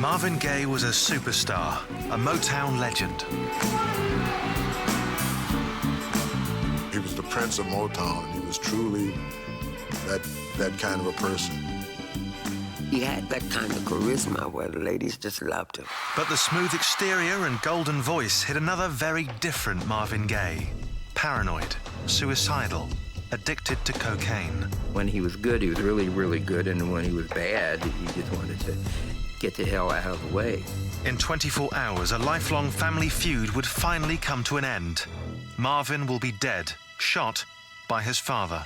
Marvin Gaye was a superstar, a Motown legend. He was the prince of Motown, and he was truly that kind of a person. He had that kind of charisma where the ladies just loved him. But the smooth exterior and golden voice hid another very different Marvin Gaye. Paranoid, suicidal, addicted to cocaine. When he was good, he was really, really good, and when he was bad, he just wanted to get the hell out of the way. In 24 hours, a lifelong family feud would finally come to an end. Marvin will be dead, shot by his father.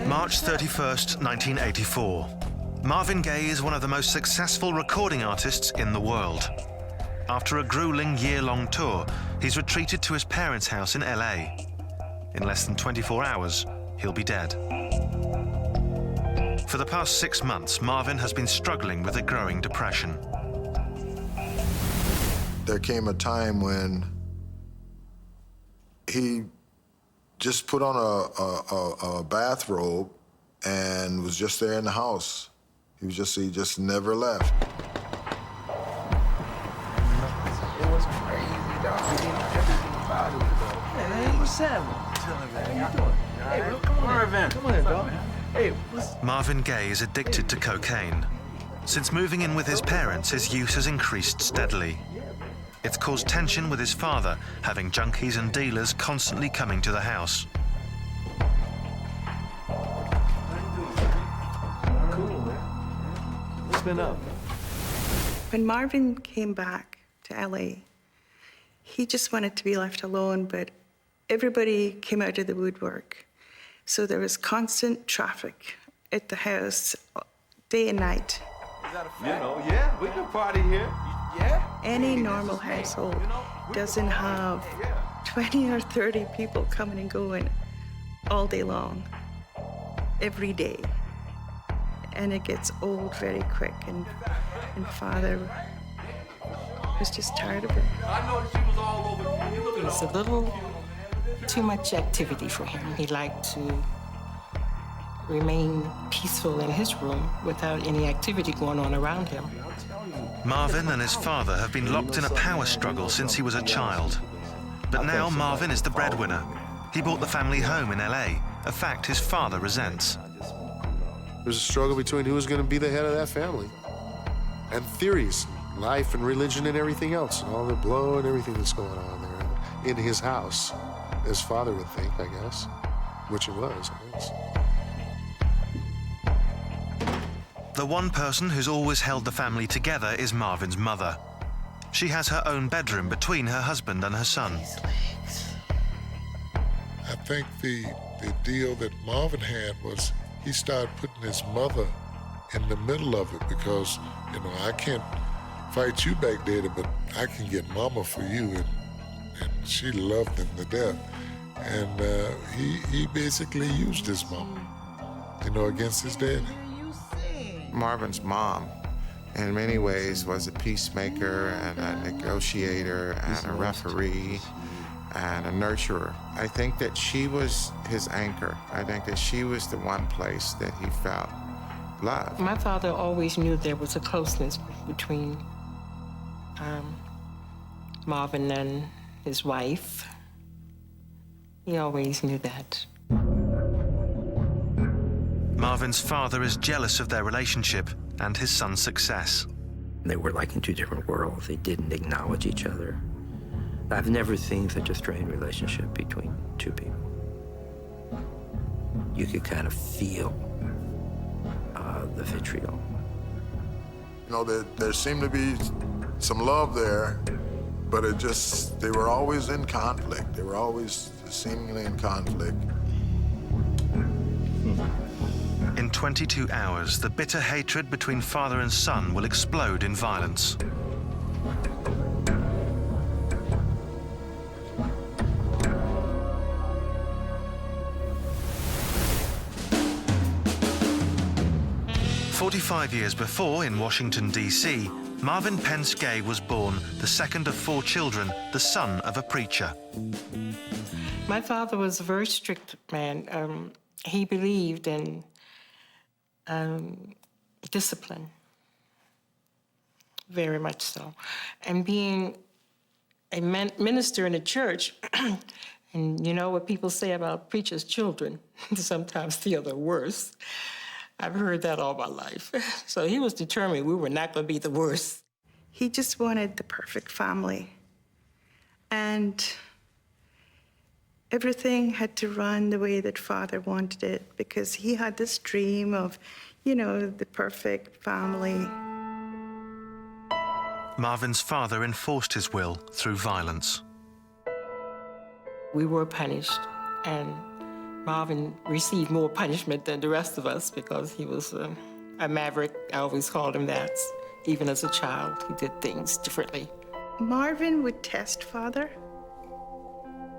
March 31st, 1984. Marvin Gaye is one of the most successful recording artists in the world. After a grueling year-long tour, he's retreated to his parents' house in LA. In less than 24 hours, he'll be dead. For the past 6 months, Marvin has been struggling with a growing depression. There came a time when he just put on a bathrobe and was just there in the house. He just never left. It was crazy, dog. We did everything about it, though. Hey, what's happening? How you doing? Hey, come on, Marvin. Come on in, dog. Hey, Marvin Gaye is addicted to cocaine. Since moving in with his parents, his use has increased steadily. It's caused tension with his father, having junkies and dealers constantly coming to the house. cool, man. What's been up? When Marvin came back to LA, he just wanted to be left alone, but everybody came out of the woodwork. So there was constant traffic at the house, day and night. Is that a fact? You know, yeah, we can party here. Yeah? Any normal household doesn't have 20 or 30 people coming and going all day long, every day. And it gets old very quick, and Father was just tired of it. It was a little too much activity for him. He liked to remain peaceful in his room without any activity going on around him. Marvin and his father have been locked in a power struggle since he was a child. But now Marvin is the breadwinner. He bought the family home in LA, a fact his father resents. There's a struggle between who was going to be the head of that family. And theories, life and religion and everything else, and all the blow and everything that's going on there in his house. His father would think, I guess, which it was, I guess. The one person who's always held the family together is Marvin's mother. She has her own bedroom between her husband and her son. I think the deal that Marvin had was he started putting his mother in the middle of it because, you know, I can't fight you back there, but I can get mama for you, and she loved him to death. And he basically used his mama, you know, against his daddy. Marvin's mom, in many ways, was a peacemaker and a negotiator and a referee and a nurturer. I think that she was his anchor. I think that she was the one place that he felt love. My father always knew there was a closeness between Marvin and his wife. He always knew that. Marvin's father is jealous of their relationship and his son's success. They were like in two different worlds. They didn't acknowledge each other. I've never seen such a strained relationship between two people. You could kind of feel the vitriol. You know, there seemed to be some love there, but they were always in conflict. They were always seemingly in conflict. In 22 hours, the bitter hatred between father and son will explode in violence. 45 years before, in Washington, D.C., Marvin Pence Gaye was born the second of 4 children, the son of a preacher. My father was a very strict man. He believed in discipline, very much so. And being a minister in a church, and you know what people say about preachers' children, sometimes feel the worst. I've heard that all my life. So he was determined we were not going to be the worst. He just wanted the perfect family. And everything had to run the way that Father wanted it, because he had this dream of, you know, the perfect family. Marvin's father enforced his will through violence. We were punished, and Marvin received more punishment than the rest of us because he was a maverick. I always called him that. Even as a child, he did things differently. Marvin would test Father.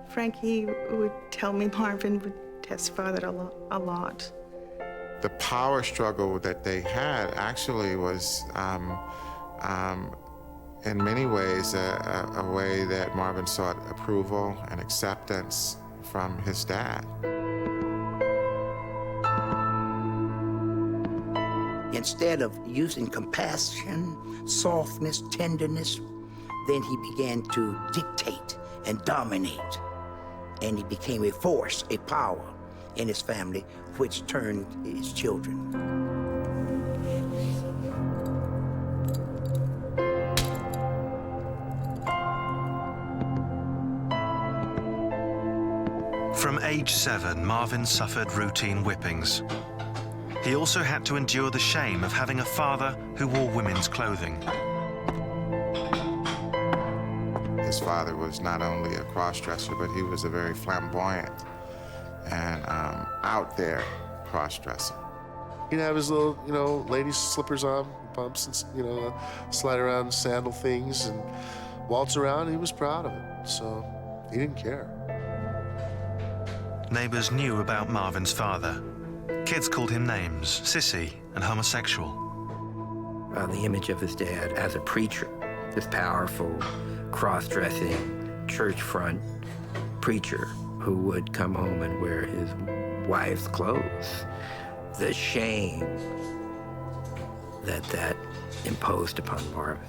Frankie would tell me Marvin would test Father a lot. The power struggle that they had actually was, in many ways, a way that Marvin sought approval and acceptance from his dad. Instead of using compassion, softness, tenderness, then he began to dictate and dominate. And he became a force, a power in his family, which turned his children. From age 7, Marvin suffered routine whippings. He also had to endure the shame of having a father who wore women's clothing. His father was not only a cross-dresser, but he was a very flamboyant and out there cross-dresser. He'd have his little, you know, ladies' slippers on, pumps, and, you know, slide around sandal things and waltz around. He was proud of it, so he didn't care. Neighbors knew about Marvin's father. Kids called him names, sissy and homosexual. The image of his dad as a preacher, this powerful, cross-dressing, church front preacher who would come home and wear his wife's clothes. The shame that imposed upon Marvin.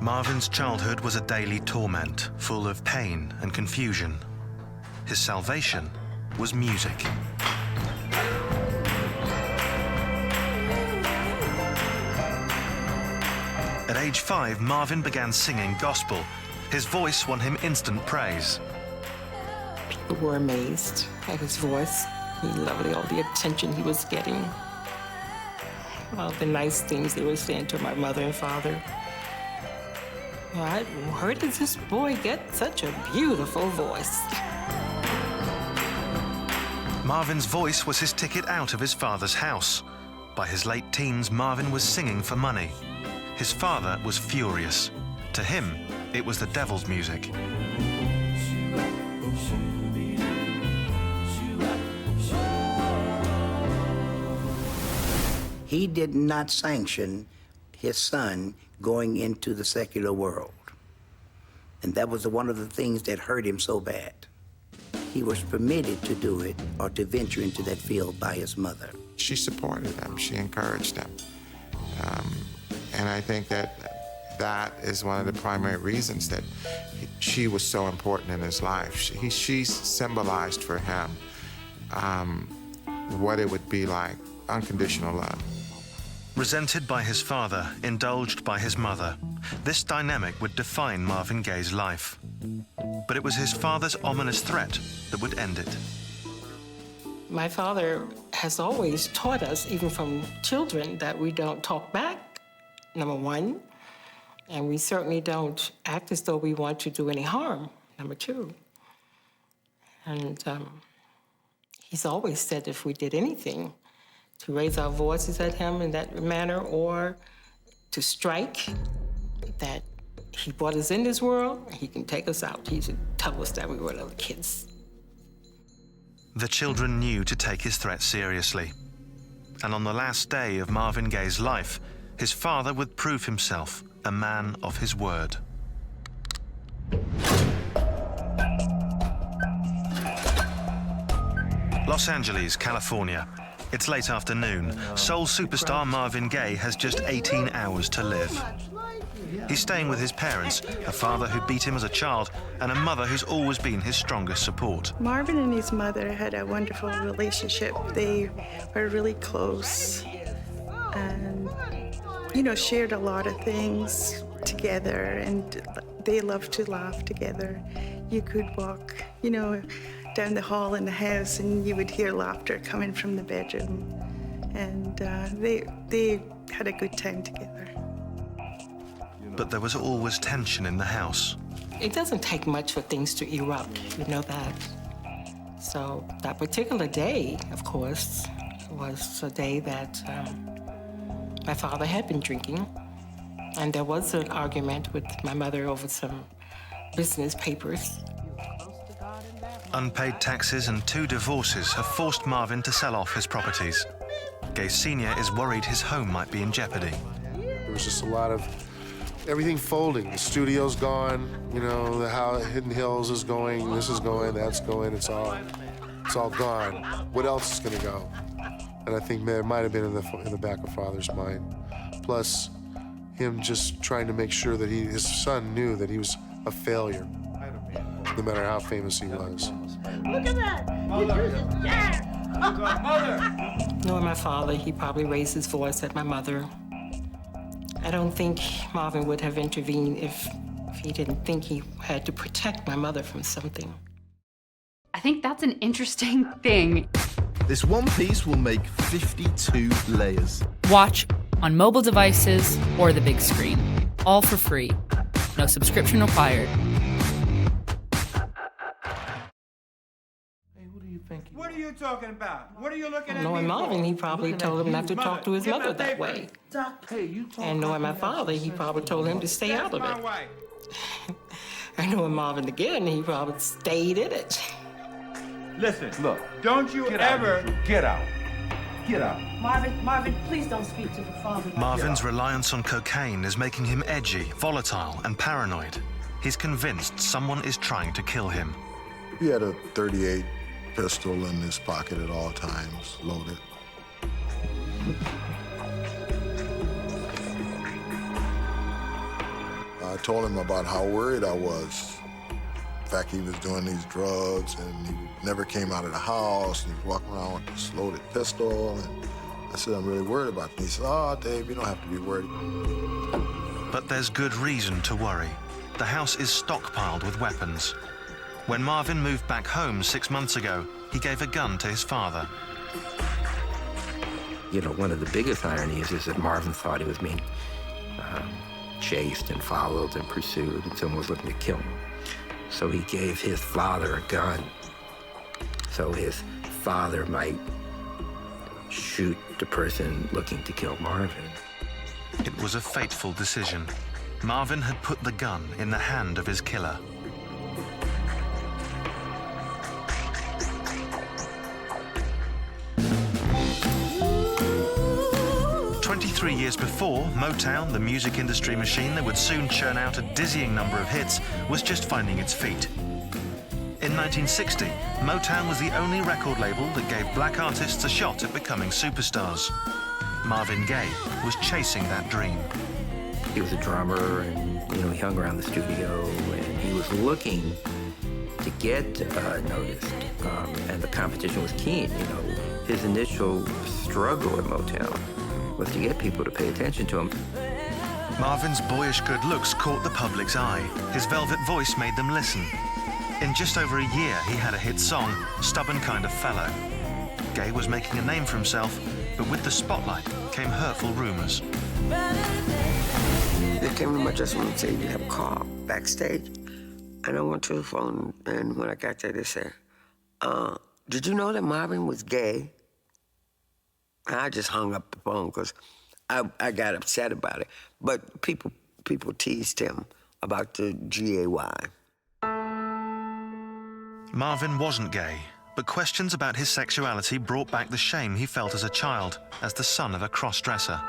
Marvin's childhood was a daily torment, full of pain and confusion. His salvation was music. At age 5, Marvin began singing gospel. His voice won him instant praise. People were amazed at his voice. He loved all the attention he was getting, all the nice things they were saying to my mother and father. Where did this boy get such a beautiful voice? Marvin's voice was his ticket out of his father's house. By his late teens, Marvin was singing for money. His father was furious. To him, it was the devil's music. He did not sanction his son going into the secular world. And that was one of the things that hurt him so bad. He was permitted to do it or to venture into that field by his mother. She supported him, she encouraged him. And I think that is one of the primary reasons that she was so important in his life. She symbolized for him what it would be like, unconditional love. Resented by his father, indulged by his mother, this dynamic would define Marvin Gaye's life. But it was his father's ominous threat that would end it. My father has always taught us, even from children, that we don't talk back, number one, and we certainly don't act as though we want to do any harm, number two. And he's always said if we did anything, to raise our voices at him in that manner or to strike, that he brought us in this world, he can take us out. He should tell us that we were little kids. The children knew to take his threat seriously. And on the last day of Marvin Gaye's life, his father would prove himself a man of his word. Los Angeles, California. It's late afternoon. Soul superstar Marvin Gaye has just 18 hours to live. He's staying with his parents, a father who beat him as a child and a mother who's always been his strongest support. Marvin and his mother had a wonderful relationship. They were really close and, shared a lot of things together, and they loved to laugh together. You could walk, down the hall in the house and you would hear laughter coming from the bedroom. And they had a good time together. But there was always tension in the house. It doesn't take much for things to erupt, you know that. So that particular day, of course, was a day that my father had been drinking. And there was an argument with my mother over some business papers. Unpaid taxes and 2 divorces have forced Marvin to sell off his properties. Gaye Sr. is worried his home might be in jeopardy. There was just a lot of everything folding. The studio's gone, the Hidden Hills is going, this is going, that's going, it's all gone. What else is gonna go? And I think there might have been in the back of Father's mind. Plus, him just trying to make sure that his son knew that he was a failure, no matter how famous he was. Look at that! Mother! Knowing my father, he probably raised his voice at my mother. I don't think Marvin would have intervened if he didn't think he had to protect my mother from something. I think that's an interesting thing. This one piece will make 52 layers. Watch on mobile devices or the big screen. All for free. No subscription required. What are you talking about? What are you looking at? Knowing Marvin, he probably told him not to talk to his mother that way. And knowing my father, he probably told him to stay out of it. And knowing Marvin again, he probably stayed in it. Listen, look, don't you ever... Get out. Get out. Marvin, please don't speak to the father. Marvin's reliance on cocaine is making him edgy, volatile, and paranoid. He's convinced someone is trying to kill him. He had a .38 pistol in his pocket at all times, loaded. I told him about how worried I was. In fact, he was doing these drugs and he never came out of the house. And he was walking around with this loaded pistol. And I said, I'm really worried about it. He said, oh, Dave, you don't have to be worried. But there's good reason to worry. The house is stockpiled with weapons. When Marvin moved back home 6 months ago, he gave a gun to his father. One of the biggest ironies is that Marvin thought he was being chased and followed and pursued, and someone was looking to kill him. So he gave his father a gun so his father might shoot the person looking to kill Marvin. It was a fateful decision. Marvin had put the gun in the hand of his killer. 23 years before, Motown, the music industry machine that would soon churn out a dizzying number of hits, was just finding its feet. In 1960, Motown was the only record label that gave black artists a shot at becoming superstars. Marvin Gaye was chasing that dream. He was a drummer, and he hung around the studio, and he was looking to get noticed, and the competition was keen. His initial struggle at Motown was to get people to pay attention to him. Marvin's boyish good looks caught the public's eye. His velvet voice made them listen. In just over a year, he had a hit song, Stubborn Kind of Fellow. Gaye was making a name for himself, but with the spotlight came hurtful rumors. They came to my dressing room and said, you have a call backstage. And I went to the phone, and when I got there, they said, did you know that Marvin was gay? And I just hung up the phone because I got upset about it. But people teased him about the GAY. Marvin wasn't gay, but questions about his sexuality brought back the shame he felt as a child, as the son of a cross-dresser.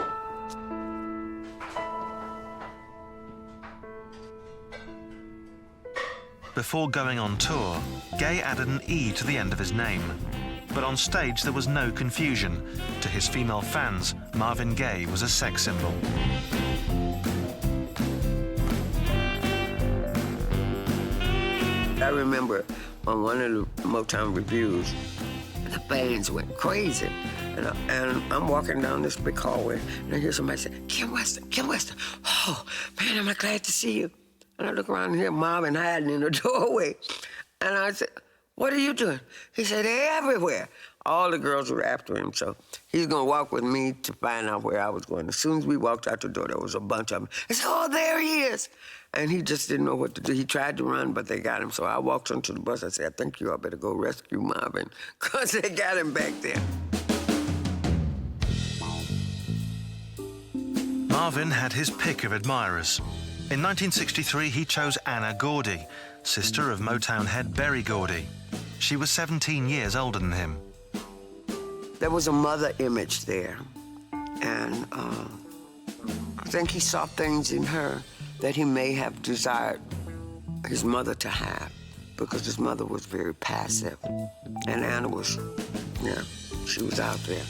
Before going on tour, Gaye added an E to the end of his name. But on stage there was no confusion. To his female fans, Marvin Gaye was a sex symbol. I remember on one of the Motown reviews, the fans went crazy. And I'm walking down this big hallway, and I hear somebody say, Kim Weston, Kim Weston. Oh, man, am I glad to see you. And I look around and hear Marvin hiding in the doorway. And I said, what are you doing? He said, they're everywhere. All the girls were after him, so he's gonna walk with me to find out where I was going. As soon as we walked out the door, there was a bunch of them. I said, oh, there he is. And he just didn't know what to do. He tried to run, but they got him. So I walked onto the bus. I said, I think you all better go rescue Marvin, because they got him back there. Marvin had his pick of admirers. In 1963, he chose Anna Gordy, sister of Motown head Berry Gordy. She was 17 years older than him. There was a mother image there, and I think he saw things in her that he may have desired his mother to have, because his mother was very passive, and Anna was, yeah, she was out there.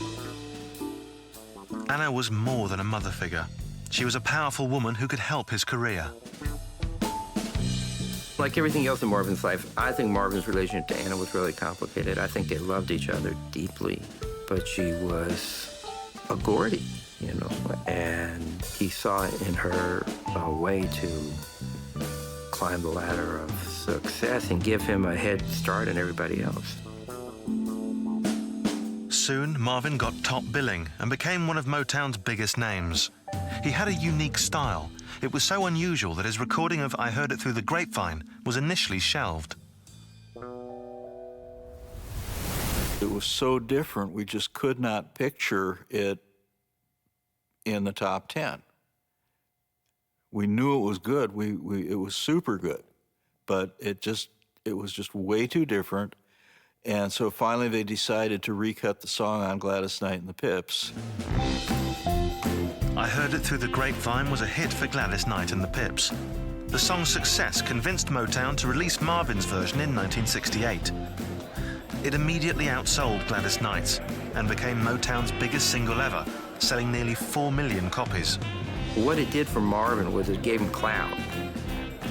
Anna was more than a mother figure. She was a powerful woman who could help his career. Like everything else in Marvin's life, I think Marvin's relationship to Anna was really complicated. I think they loved each other deeply, but she was a Gordy, you know, and he saw in her a way to climb the ladder of success and give him a head start on everybody else. Soon, Marvin got top billing and became one of Motown's biggest names. He had a unique style. It was so unusual that his recording of I Heard It Through the Grapevine was initially shelved. It was so different, we just could not picture it in the top 10. We knew it was good, it was super good, but it was just way too different. And so finally they decided to recut the song on Gladys Knight and the Pips. I Heard It Through the Grapevine was a hit for Gladys Knight and the Pips. The song's success convinced Motown to release Marvin's version in 1968. It immediately outsold Gladys Knight's and became Motown's biggest single ever, selling nearly 4 million copies. What it did for Marvin was it gave him clout,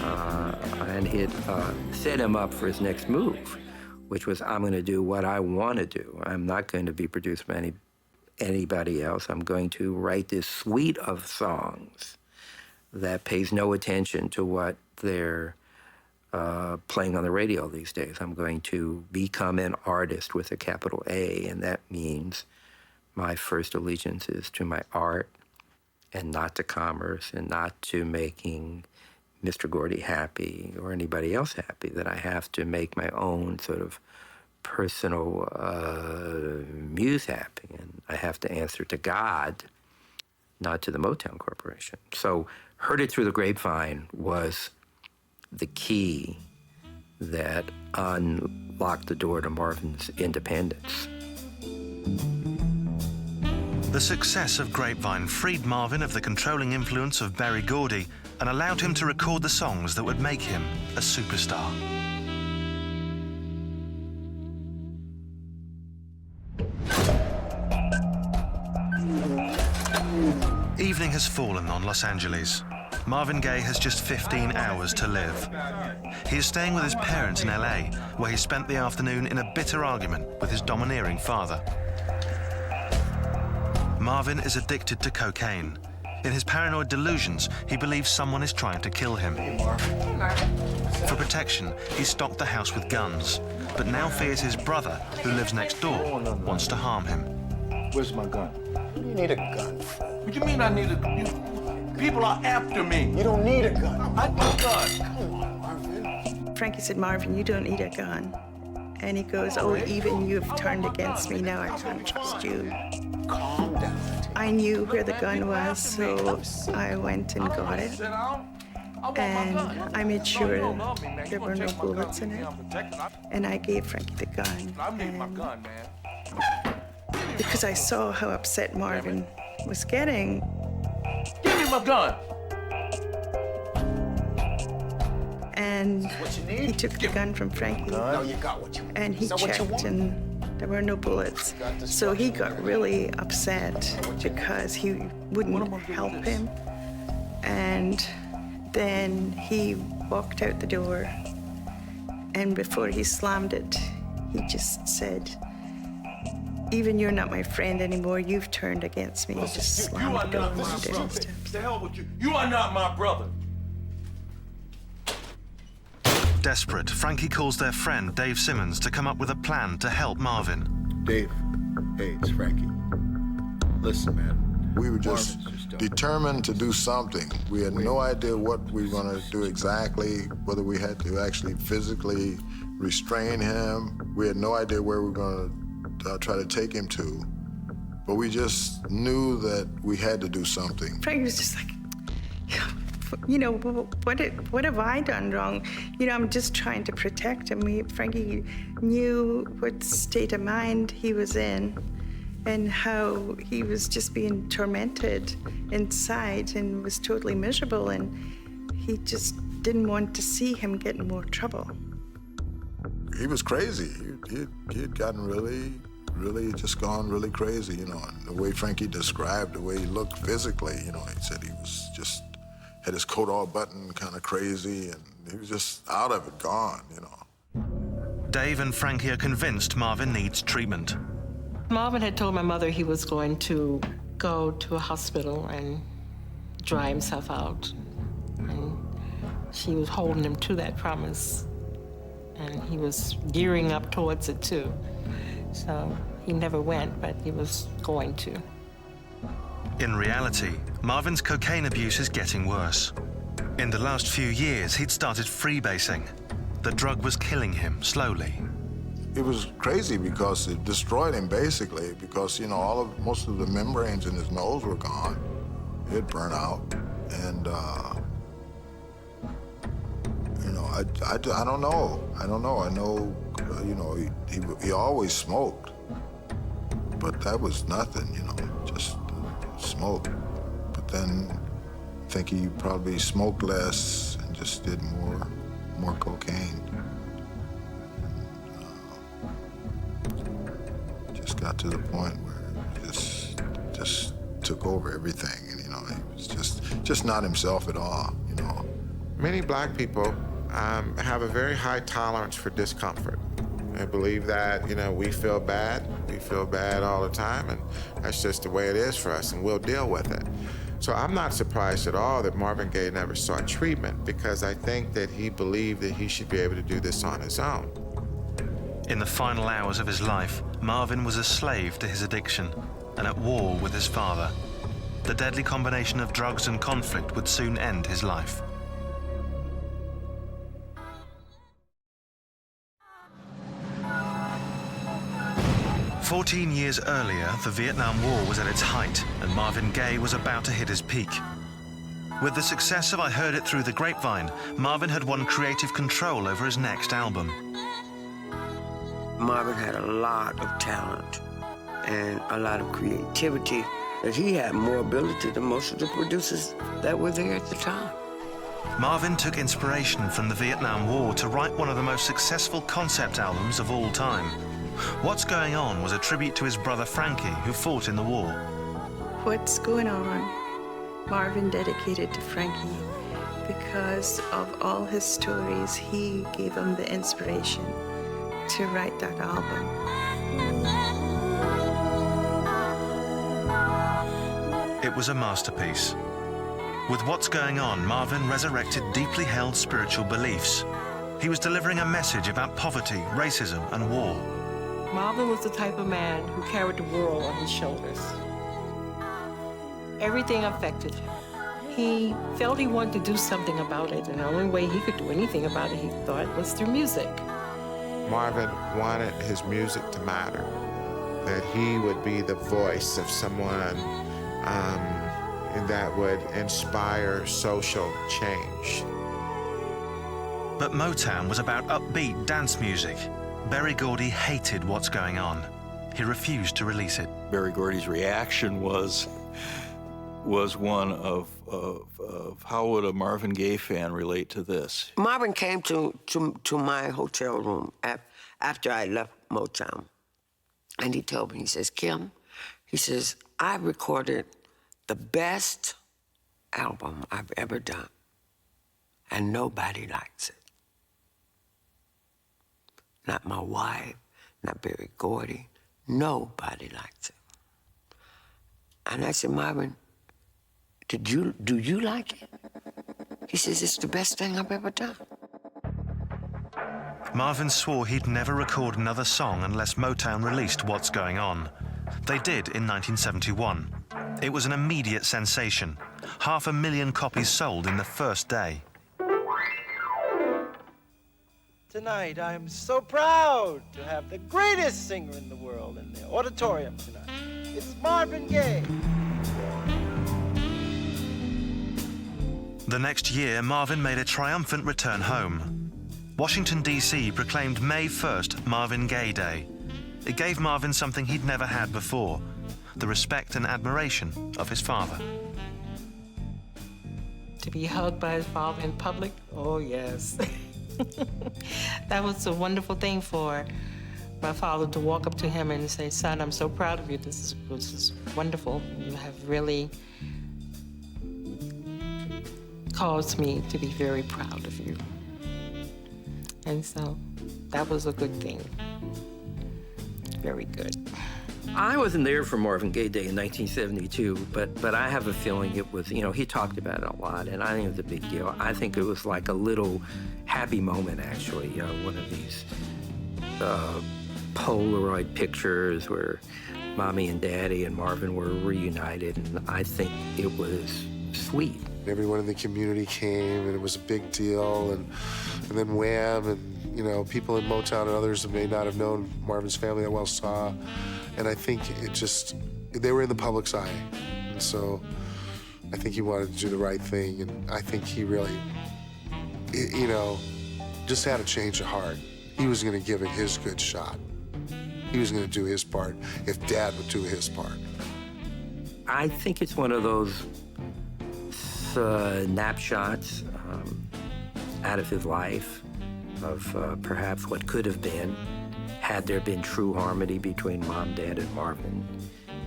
and it set him up for his next move, which was, I'm going to do what I want to do. I'm not going to be produced by anybody else. I'm going to write this suite of songs that pays no attention to what they're playing on the radio these days. I'm going to become an artist with a capital A, and that means my first allegiance is to my art and not to commerce and not to making Mr. Gordy happy or anybody else happy, that I have to make my own sort of personal muse happy, and I have to answer to God, not to the Motown Corporation. So Heard It Through the Grapevine was the key that unlocked the door to Marvin's independence. The success of Grapevine freed Marvin of the controlling influence of Berry Gordy and allowed him to record the songs that would make him a superstar. Evening has fallen on Los Angeles. Marvin Gaye has just 15 hours to live. He is staying with his parents in LA, where he spent the afternoon in a bitter argument with his domineering father. Marvin is addicted to cocaine. In his paranoid delusions, he believes someone is trying to kill him. For protection, he stocked the house with guns, but now fears his brother, who lives next door, wants to harm him. Where's my gun? What do you need a gun for? What do you mean I need a gun? People are after me. You don't need a gun. I need a gun. Come on, Marvin. Frankie said, Marvin, you don't need a gun. And he goes, oh, even you've turned against me, now I can't trust you. Calm down. I knew where the gun was, so I went and got it. And I made sure there were no bullets in it. And I gave Frankie the gun. Because I saw how upset Marvin was getting. Give me my gun! And he took the gun from Frankie. No, you got what you want. And he Is that what you checked, want? and there were no bullets. So he got really upset because he wouldn't help him. And then he walked out the door, and before he slammed it, he just said, "Even you're not my friend anymore. You've turned against me." He just slammed the door and went down the steps. The hell with you. You are not my brother. Desperate, Frankie calls their friend Dave Simmons to come up with a plan to help Marvin. Dave, hey, it's Frankie. Listen, man. We were just determined to do something. We had no idea what we were going to do exactly, whether we had to actually physically restrain him. We had no idea where we were going to try to take him to. But we just knew that we had to do something. Frankie was just like, you know, what have I done wrong? You know, I'm just trying to protect him. Frankie knew what state of mind he was in and how he was just being tormented inside and was totally miserable, and he just didn't want to see him get in more trouble. He was crazy. He had gotten really just gone really crazy, you know. And the way Frankie described the way he looked physically, you know, he said he was just, had his coat all buttoned, kind of crazy, and he was just out of it, gone, you know. Dave and Frankie are convinced Marvin needs treatment. Marvin had told my mother he was going to go to a hospital and dry himself out. And she was holding him to that promise. And he was gearing up towards it, too. So he never went, but he was going to. In reality, Marvin's cocaine abuse is getting worse. In the last few years, he'd started freebasing. The drug was killing him slowly. It was crazy because it destroyed him, basically, because, you know, most of the membranes in his nose were gone. It had burned out. And, you know, I don't know. I know, you know, he always smoked. But that was nothing, you know, just smoke. But then I think he probably smoked less and just did more cocaine. Just got to the point where it just took over everything, and, you know, he was just not himself at all, you know. Many black people have a very high tolerance for discomfort. I believe that, you know, we feel bad all the time, and that's just the way it is for us, and we'll deal with it. So I'm not surprised at all that Marvin Gaye never sought treatment, because I think that he believed that he should be able to do this on his own. In the final hours of his life, Marvin was a slave to his addiction and at war with his father. The deadly combination of drugs and conflict would soon end his life. "14 years earlier, the Vietnam War was at its height, and Marvin Gaye was about to hit his peak. With the success of I Heard It Through the Grapevine, Marvin had won creative control over his next album. Marvin had a lot of talent and a lot of creativity, that he had more ability than most of the producers that were there at the time. Marvin took inspiration from the Vietnam War to write one of the most successful concept albums of all time. What's Going On was a tribute to his brother Frankie, who fought in the war. What's Going On, Marvin dedicated to Frankie because of all his stories. He gave him the inspiration to write that album. It was a masterpiece. With What's Going On, Marvin resurrected deeply held spiritual beliefs. He was delivering a message about poverty, racism, and war. Marvin was the type of man who carried the world on his shoulders. Everything affected him. He felt he wanted to do something about it, and the only way he could do anything about it, he thought, was through music. Marvin wanted his music to matter, that he would be the voice of someone, that would inspire social change. But Motown was about upbeat dance music. Berry Gordy hated what's going on. He refused to release it. Berry Gordy's reaction was one of how would a Marvin Gaye fan relate to this? Marvin came to my hotel room after I left Motown, and he told me, he says, Kim, he says, I recorded the best album I've ever done, and nobody likes it. Not my wife, not Berry Gordy, nobody likes it. And I said, Marvin, do you like it? He says, it's the best thing I've ever done. Marvin swore he'd never record another song unless Motown released What's Going On. They did in 1971. It was an immediate sensation. 500,000 copies sold in the first day. Tonight, I am so proud to have the greatest singer in the world in the auditorium tonight. It's Marvin Gaye. The next year, Marvin made a triumphant return home. Washington, D.C. proclaimed May 1st Marvin Gaye Day. It gave Marvin something he'd never had before, the respect and admiration of his father. To be hugged by his father in public, oh yes. That was a wonderful thing for my father to walk up to him and say, son, I'm so proud of you. This is wonderful. You have really caused me to be very proud of you. And so that was a good thing. Very good. I wasn't there for Marvin Gaye Day in 1972, but I have a feeling it was, he talked about it a lot, and I think it was a big deal. I think it was like a little happy moment, actually, one of these Polaroid pictures where Mommy and Daddy and Marvin were reunited, and I think it was sweet. Everyone in the community came, and it was a big deal, and then Wham, and people in Motown and others that may not have known Marvin's family that well saw, and I think they were in the public's eye, and so I think he wanted to do the right thing, and I think he really, just had a change of heart. He was going to give it his good shot. He was going to do his part if Dad would do his part. I think it's one of those snapshots out of his life of perhaps what could have been had there been true harmony between Mom, Dad, and Marvin,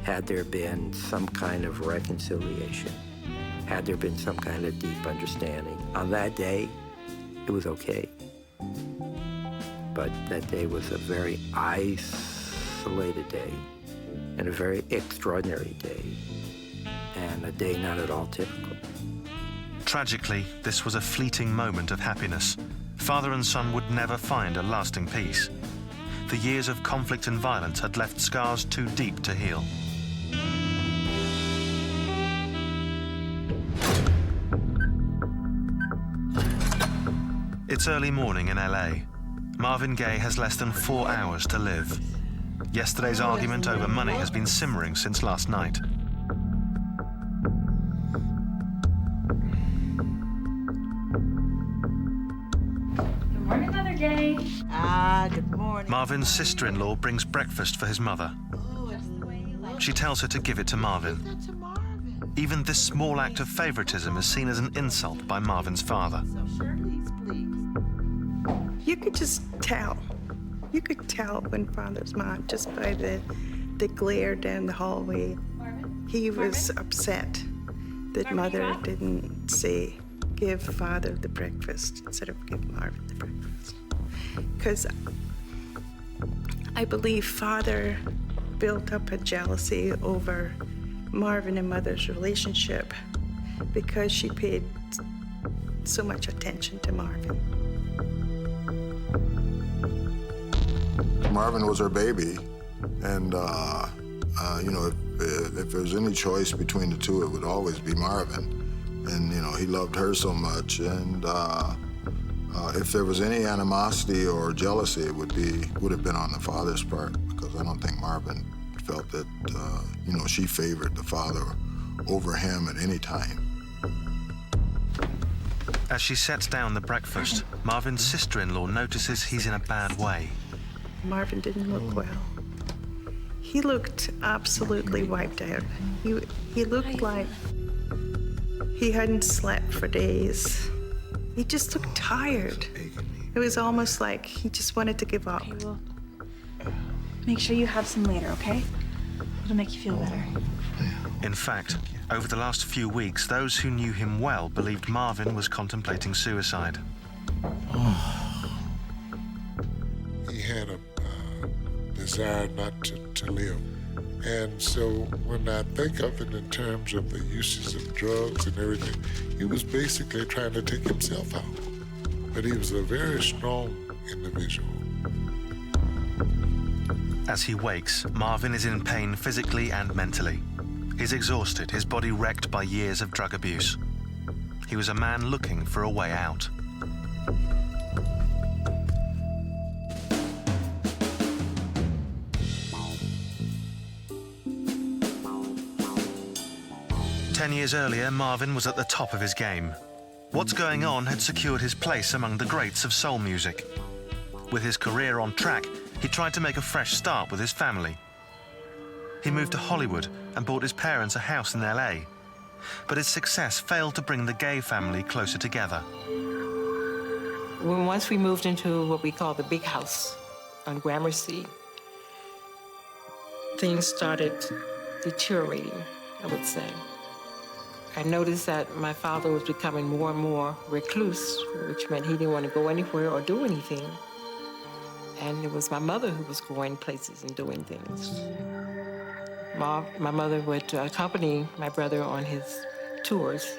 had there been some kind of reconciliation, had there been some kind of deep understanding. On that day, it was okay. But that day was a very isolated day and a very extraordinary day, and a day not at all typical. Tragically, this was a fleeting moment of happiness. Father and son would never find a lasting peace. The years of conflict and violence had left scars too deep to heal. It's early morning in LA. Marvin Gaye has less than 4 hours to live. Yesterday's argument over money has been simmering since last night. Good morning, Mother Gaye. Good morning. Marvin's sister-in-law brings breakfast for his mother. She tells her to give it to Marvin. Even this small act of favoritism is seen as an insult by Marvin's father. You could just tell. You could tell when Father's mom, just by the glare down the hallway, he was upset that Mother didn't say, give Father the breakfast instead of give Marvin the breakfast. Because I believe Father built up a jealousy over Marvin and Mother's relationship because she paid so much attention to Marvin. Marvin was her baby, and if there's any choice between the two, it would always be Marvin. And he loved her so much, and if there was any animosity or jealousy, it would have been on the father's part, because I don't think Marvin felt that she favored the father over him at any time. As she sets down the breakfast, Marvin's sister-in-law notices he's in a bad way. Marvin didn't look well. He looked absolutely wiped out. He looked like he hadn't slept for days. He just looked tired. It was almost like he just wanted to give up. Okay, well, make sure you have some later, okay? It'll make you feel better. In fact, over the last few weeks, those who knew him well believed Marvin was contemplating suicide. He had a desire not to live. And so when I think of it in terms of the uses of drugs and everything, he was basically trying to take himself out. But he was a very strong individual. As he wakes, Marvin is in pain physically and mentally. He's exhausted, his body wrecked by years of drug abuse. He was a man looking for a way out. Ten years earlier, Marvin was at the top of his game. What's Going On had secured his place among the greats of soul music. With his career on track, he tried to make a fresh start with his family. He moved to Hollywood and bought his parents a house in LA. But his success failed to bring the Gaye family closer together. Once we moved into what we call the big house on Gramercy, things started deteriorating, I would say. I noticed that my father was becoming more and more recluse, which meant he didn't want to go anywhere or do anything. And it was my mother who was going places and doing things. My mother would accompany my brother on his tours.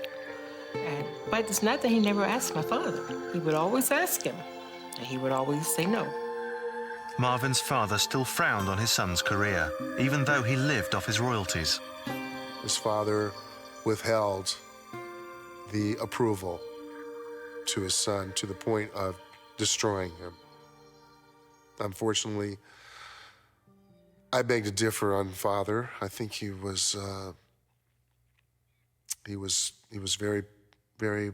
But it's not that he never asked my father. He would always ask him, and he would always say no. Marvin's father still frowned on his son's career, even though he lived off his royalties. His father withheld the approval to his son to the point of destroying him. Unfortunately, I beg to differ on father. I think he was very, very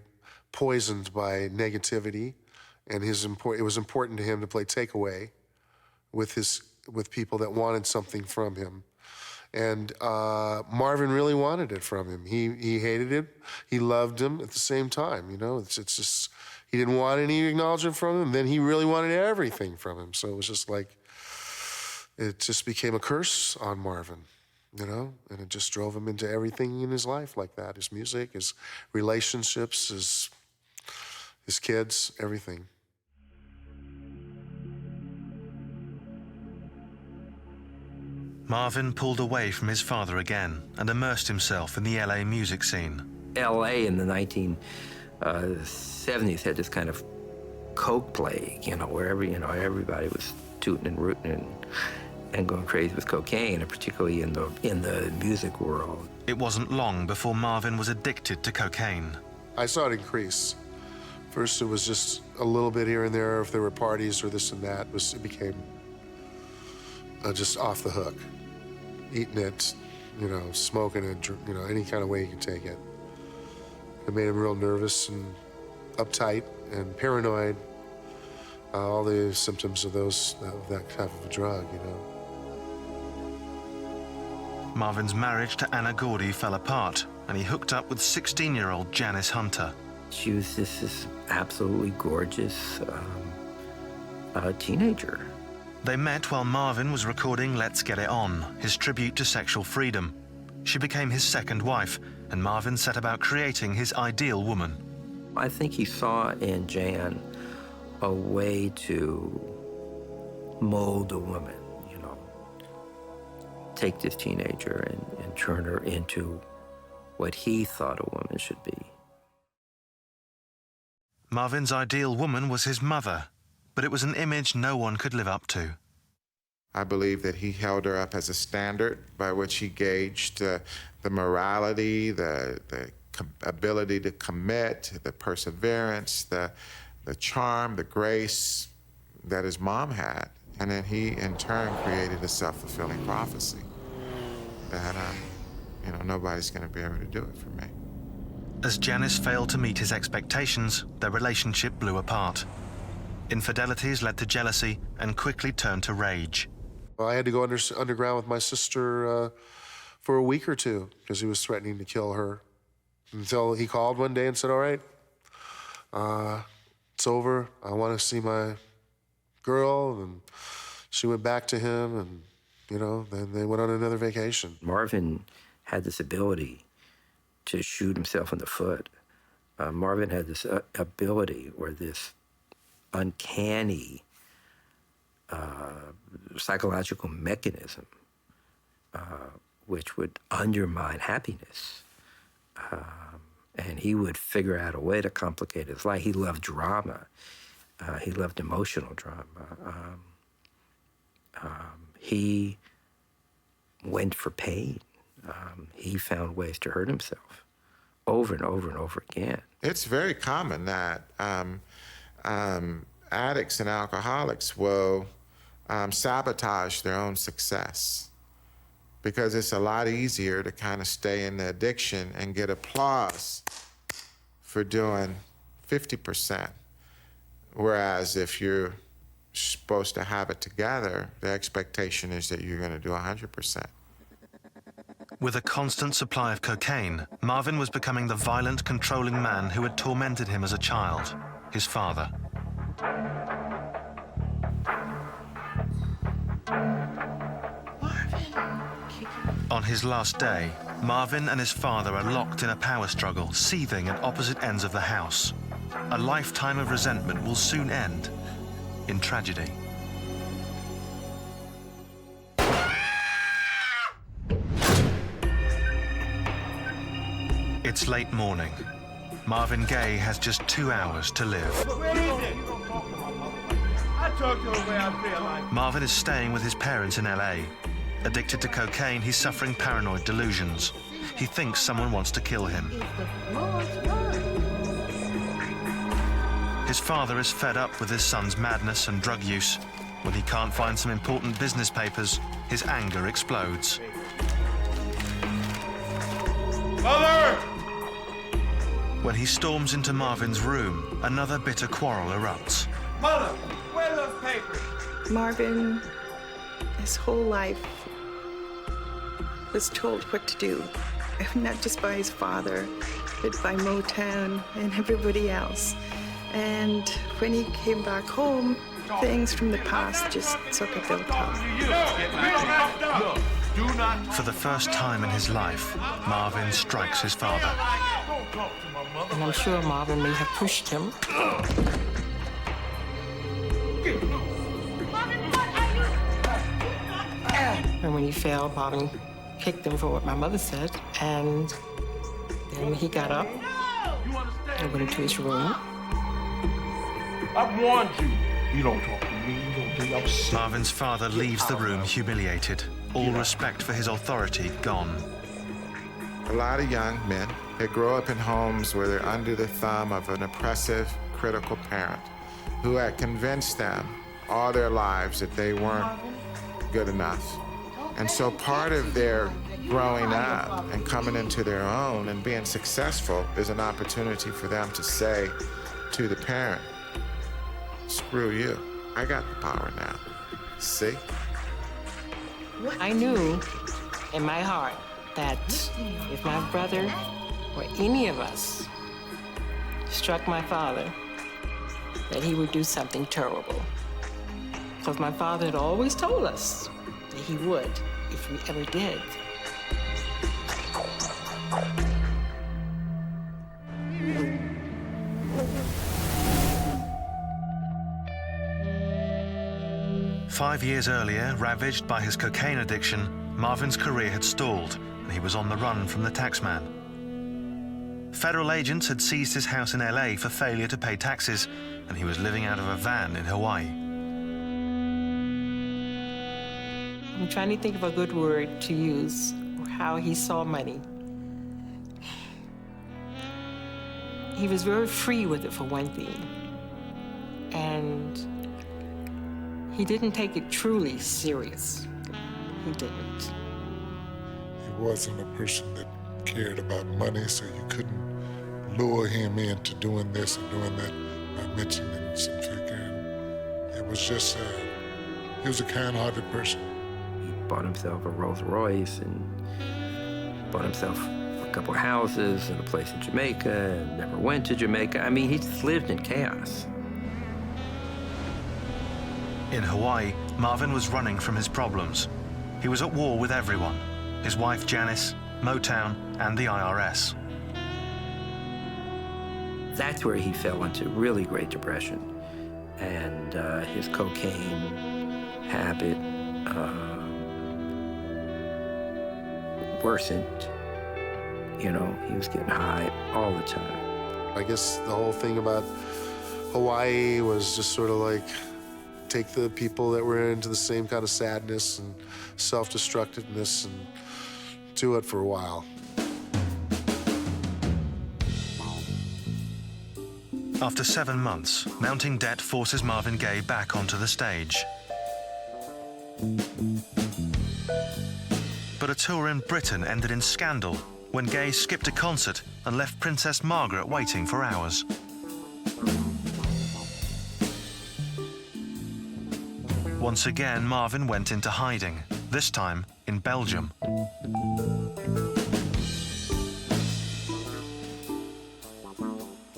poisoned by negativity, and it was important to him to play takeaway with people that wanted something from him. And Marvin really wanted it from him. He hated it. He loved him at the same time. You know, it's just he didn't want any acknowledgement from him. Then he really wanted everything from him. So it was just like it just became a curse on Marvin, you know, and it just drove him into everything in his life like that: his music, his relationships, his kids, everything. Marvin pulled away from his father again and immersed himself in the LA music scene. LA in the 1970s had this kind of coke plague, you know, where everybody was tooting and rooting and going crazy with cocaine, and particularly in the music world. It wasn't long before Marvin was addicted to cocaine. I saw it increase. First, it was just a little bit here and there if there were parties or this and that. It became just off the hook. Eating it, you know, smoking it, you know, any kind of way you can take it. It made him real nervous and uptight and paranoid. All the symptoms of that type of a drug, you know. Marvin's marriage to Anna Gordy fell apart, and he hooked up with 16-year-old Janice Hunter. She was this absolutely gorgeous teenager. They met while Marvin was recording Let's Get It On, his tribute to sexual freedom. She became his second wife, and Marvin set about creating his ideal woman. I think he saw in Jan a way to mold a woman, you know. Take this teenager and turn her into what he thought a woman should be. Marvin's ideal woman was his mother, but it was an image no one could live up to. I believe that he held her up as a standard by which he gauged the morality, the ability to commit, the perseverance, the charm, the grace that his mom had. And then he, in turn, created a self-fulfilling prophecy that nobody's going to be able to do it for me. As Janice failed to meet his expectations, their relationship blew apart. Infidelities led to jealousy and quickly turned to rage. I had to go underground with my sister for a week or two because he was threatening to kill her. Until he called one day and said, all right, it's over. I want to see my girl. And she went back to him, and, then they went on another vacation. Marvin had this ability to shoot himself in the foot. Marvin had this ability, or this uncanny psychological mechanism which would undermine happiness. And he would figure out a way to complicate his life. He loved drama. He loved emotional drama. He went for pain. He found ways to hurt himself over and over and over again. It's very common that addicts and alcoholics will sabotage their own success because it's a lot easier to kind of stay in the addiction and get applause for doing 50%. Whereas if you're supposed to have it together, the expectation is that you're going to do 100%. With a constant supply of cocaine, Marvin was becoming the violent, controlling man who had tormented him as a child, his father. On his last day, Marvin and his father are locked in a power struggle, seething at opposite ends of the house. A lifetime of resentment will soon end in tragedy. It's late morning. Marvin Gaye has just 2 hours to live. Marvin is staying with his parents in LA. Addicted to cocaine, he's suffering paranoid delusions. He thinks someone wants to kill him. His father is fed up with his son's madness and drug use. When he can't find some important business papers, his anger explodes. Mother! When he storms into Marvin's room, another bitter quarrel erupts. Mother, where are those papers? Marvin, his whole life, was told what to do, not just by his father, but by Motown and everybody else. And when he came back home, things from the past just sort of built up. For the first time in his life, Marvin strikes his father. And I'm sure Marvin may have pushed him. And when he fell, Marvin kicked him for what my mother said. And then he got up and went into his room. I warned you. You don't talk to me. You don't think I'm sick. Marvin's father leaves the room humiliated, all respect for his authority gone. A lot of young men, they grow up in homes where they're under the thumb of an oppressive, critical parent who had convinced them all their lives that they weren't good enough. And so part of their growing up and coming into their own and being successful is an opportunity for them to say to the parent, screw you, I got the power now. See? I knew in my heart that if my brother or any of us struck my father, that he would do something terrible. Because my father had always told us that he would if we ever did. Five years earlier, ravaged by his cocaine addiction, Marvin's career had stalled, and he was on the run from the taxman. Federal agents had seized his house in LA for failure to pay taxes, and he was living out of a van in Hawaii. I'm trying to think of a good word to use for how he saw money. He was very free with it, for one thing. And he didn't take it truly serious. He didn't. He wasn't a person that cared about money, so you couldn't lure him into doing this and doing that by mentioning some figure. And it was just, he was a kind-hearted person. He bought himself a Rolls Royce and bought himself a couple of houses and a place in Jamaica and never went to Jamaica. I mean, he just lived in chaos. In Hawaii, Marvin was running from his problems. He was at war with everyone, his wife Janice, Motown, and the IRS. That's where he fell into really great depression. And his cocaine habit worsened. You know, he was getting high all the time. I guess the whole thing about Hawaii was just sort of like, take the people that were into the same kind of sadness and self-destructiveness and do it for a while. After 7 months, mounting debt forces Marvin Gaye back onto the stage. But a tour in Britain ended in scandal when Gaye skipped a concert and left Princess Margaret waiting for hours. Once again, Marvin went into hiding, this time in Belgium.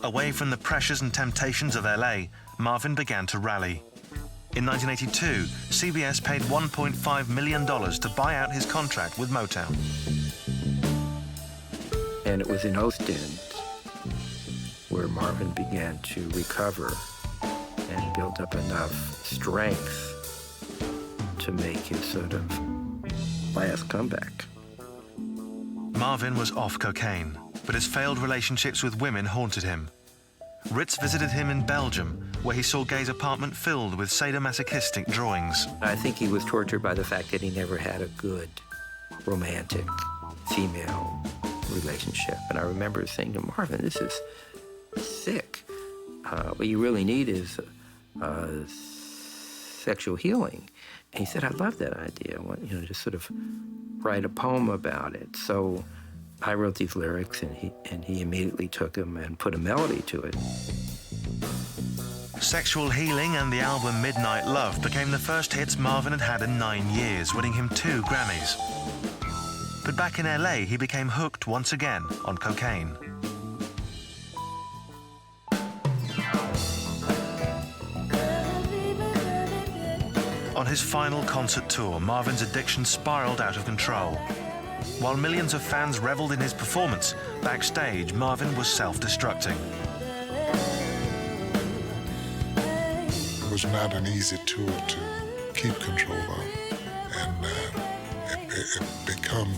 Away from the pressures and temptations of LA, Marvin began to rally. In 1982, CBS paid $1.5 million to buy out his contract with Motown. And it was in Ostend where Marvin began to recover and build up enough strength to make his sort of last comeback. Marvin was off cocaine, but his failed relationships with women haunted him. Ritz visited him in Belgium, where he saw Gaye's apartment filled with sadomasochistic drawings. I think he was tortured by the fact that he never had a good romantic female relationship. And I remember saying to Marvin, this is sick. What you really need is sexual healing. And he said, I love that idea. I want, you know, just sort of write a poem about it. So I wrote these lyrics, and he immediately took them and put a melody to it. Sexual Healing and the album Midnight Love became the first hits Marvin had had in 9 years, winning him 2 Grammys. But back in LA, he became hooked once again on cocaine. On his final concert tour, Marvin's addiction spiraled out of control. While millions of fans reveled in his performance, backstage, Marvin was self-destructing. It was not an easy tour to keep control of, and it became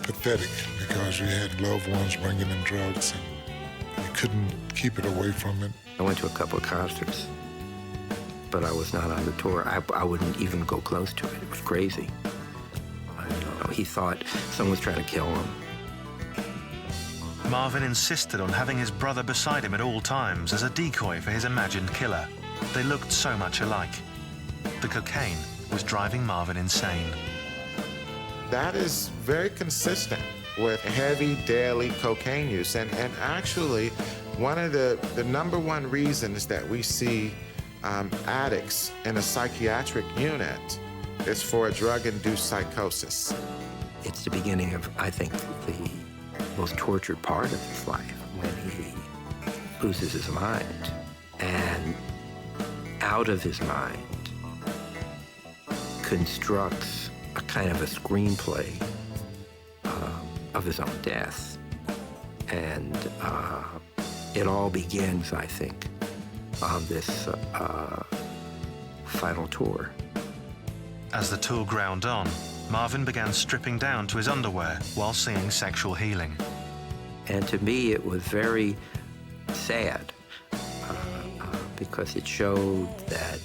pathetic because we had loved ones bringing in drugs, and you couldn't keep it away from it. I went to a couple of concerts, but I was not on the tour. I wouldn't even go close to it. It was crazy. He thought someone was trying to kill him. Marvin insisted on having his brother beside him at all times as a decoy for his imagined killer. They looked so much alike. The cocaine was driving Marvin insane. That is very consistent with heavy daily cocaine use. And actually, one of the #1 reasons that we see addicts in a psychiatric unit is for a drug-induced psychosis. It's the beginning of, I think, the most tortured part of his life, when he loses his mind. And out of his mind constructs a kind of a screenplay of his own death. And it all begins, I think, on this final tour. As the tour ground on, Marvin began stripping down to his underwear while singing Sexual Healing. And to me, it was very sad because it showed that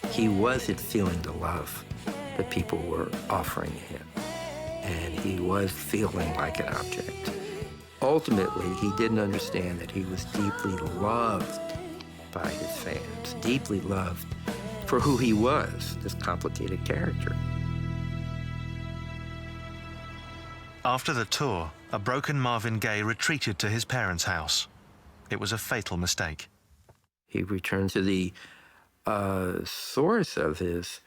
he wasn't feeling the love that people were offering him. And he was feeling like an object. Ultimately, he didn't understand that he was deeply loved by his fans, deeply loved for who he was, this complicated character. After the tour, a broken Marvin Gaye retreated to his parents' house. It was a fatal mistake. He returned to the source of his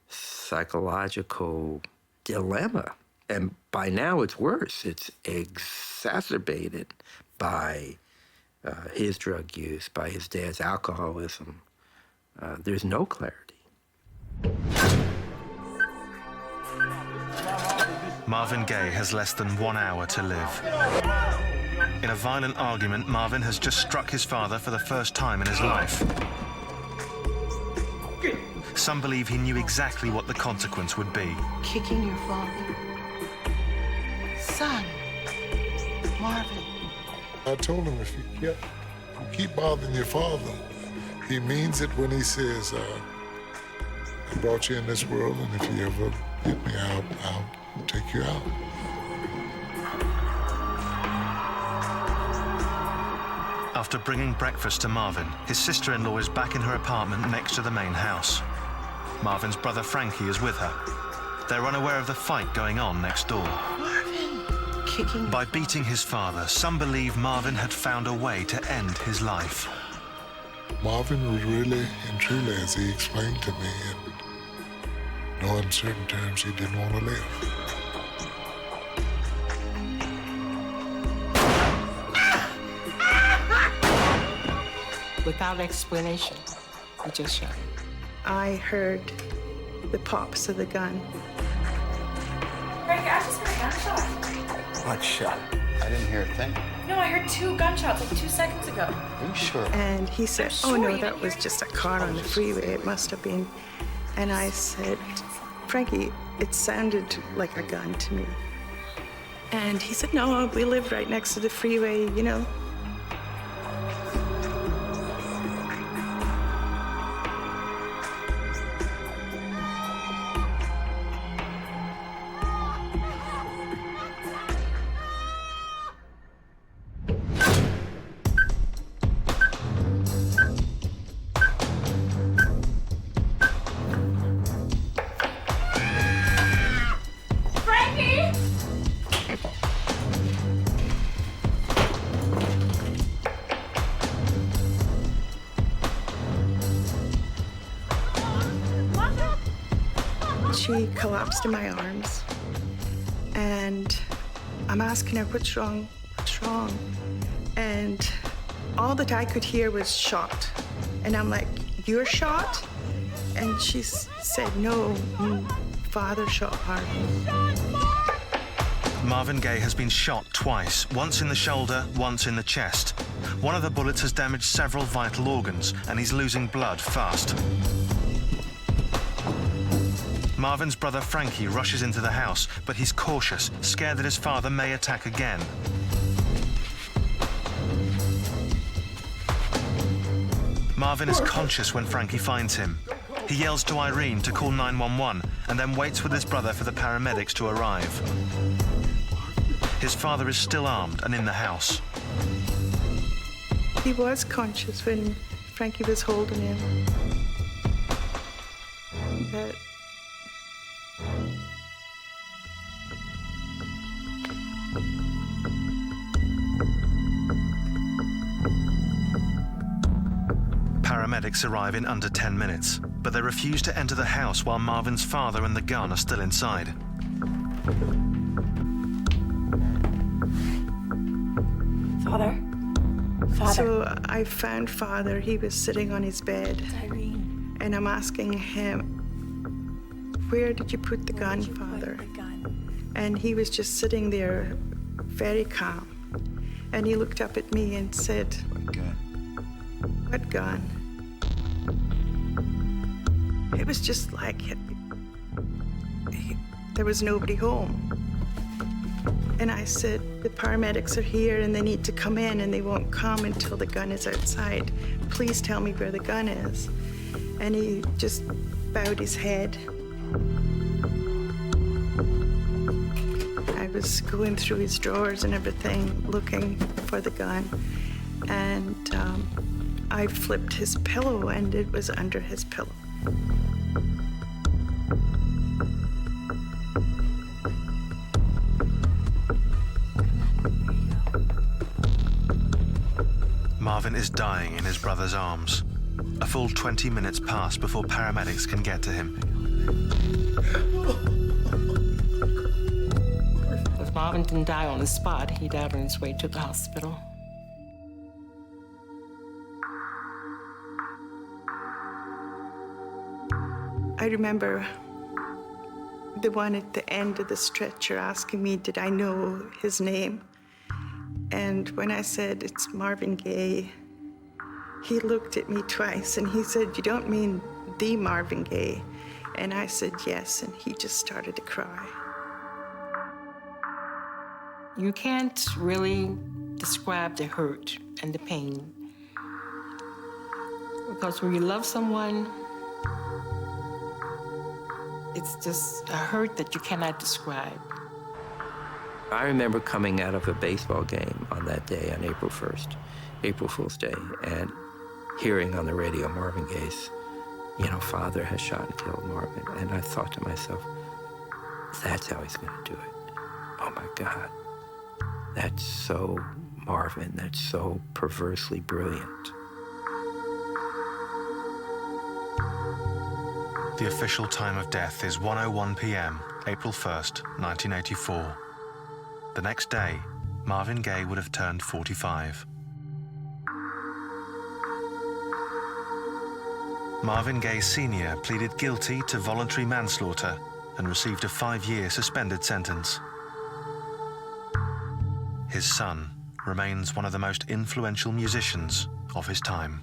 psychological dilemma. And by now it's worse. It's exacerbated by his drug use, by his dad's alcoholism. There's no clarity. Marvin Gaye has less than 1 hour to live. In a violent argument, Marvin has just struck his father for the first time in his life. Some believe he knew exactly what the consequence would be. Kicking your father. Son, Marvin. I told him if you keep bothering your father, he means it when he says, I brought you in this world, and if you ever hit me, I'll take you out. After bringing breakfast to Marvin, his sister-in-law is back in her apartment next to the main house. Marvin's brother Frankie is with her. They're unaware of the fight going on next door. Marvin! Kicking. By beating his father, some believe Marvin had found a way to end his life. Marvin was really and truly, as he explained to me, in no uncertain terms, he didn't want to live. Without explanation, he just shot him. I heard the pops of the gun. Frankie, I just heard a gunshot. What shot? I didn't hear a thing. No, I heard 2 gunshots like 2 seconds ago. Are you sure? And he said, sure oh no, you that didn't was hear just a car on the freeway. It must have been. And I said, Frankie, it sounded like a gun to me. And he said, no, we live right next to the freeway, you know. She collapsed in my arms, and I'm asking her, what's wrong? What's wrong? And all that I could hear was shot. And I'm like, you're shot? And she said, no, father shot Marvin. Marvin Gaye has been shot twice, once in the shoulder, once in the chest. One of the bullets has damaged several vital organs, and he's losing blood fast. Marvin's brother Frankie rushes into the house, but he's cautious, scared that his father may attack again. Marvin is conscious when Frankie finds him. He yells to Irene to call 911 and then waits with his brother for the paramedics to arrive. His father is still armed and in the house. He was conscious when Frankie was holding him. But paramedics arrive in under 10 minutes, but they refuse to enter the house while Marvin's father and the gun are still inside. Father? Father? So I found Father. He was sitting on his bed. It's Irene. And I'm asking him, where did you put the gun, Father? And he was just sitting there, very calm. And he looked up at me and said, What gun? What gun? It was just like there was nobody home. And I said, the paramedics are here and they need to come in and they won't come until the gun is outside. Please tell me where the gun is. And he just bowed his head. I was going through his drawers and everything, looking for the gun. And I flipped his pillow and it was under his pillow. Marvin is dying in his brother's arms. A full 20 minutes pass before paramedics can get to him. If Marvin didn't die on the spot, he died on his way to the hospital. I remember the one at the end of the stretcher asking me, did I know his name? And when I said, it's Marvin Gaye, he looked at me twice and he said, you don't mean the Marvin Gaye? And I said, yes, and he just started to cry. You can't really describe the hurt and the pain. Because when you love someone, it's just a hurt that you cannot describe. I remember coming out of a baseball game on that day, on April 1st, April Fool's Day, and hearing on the radio Marvin Gaye's, father has shot and killed Marvin. And I thought to myself, that's how he's going to do it. Oh my God. That's so Marvin. That's so perversely brilliant. The official time of death is 1:01 p.m., April 1st, 1984. The next day, Marvin Gaye would have turned 45. Marvin Gaye Sr. pleaded guilty to voluntary manslaughter and received a 5-year suspended sentence. His son remains one of the most influential musicians of his time.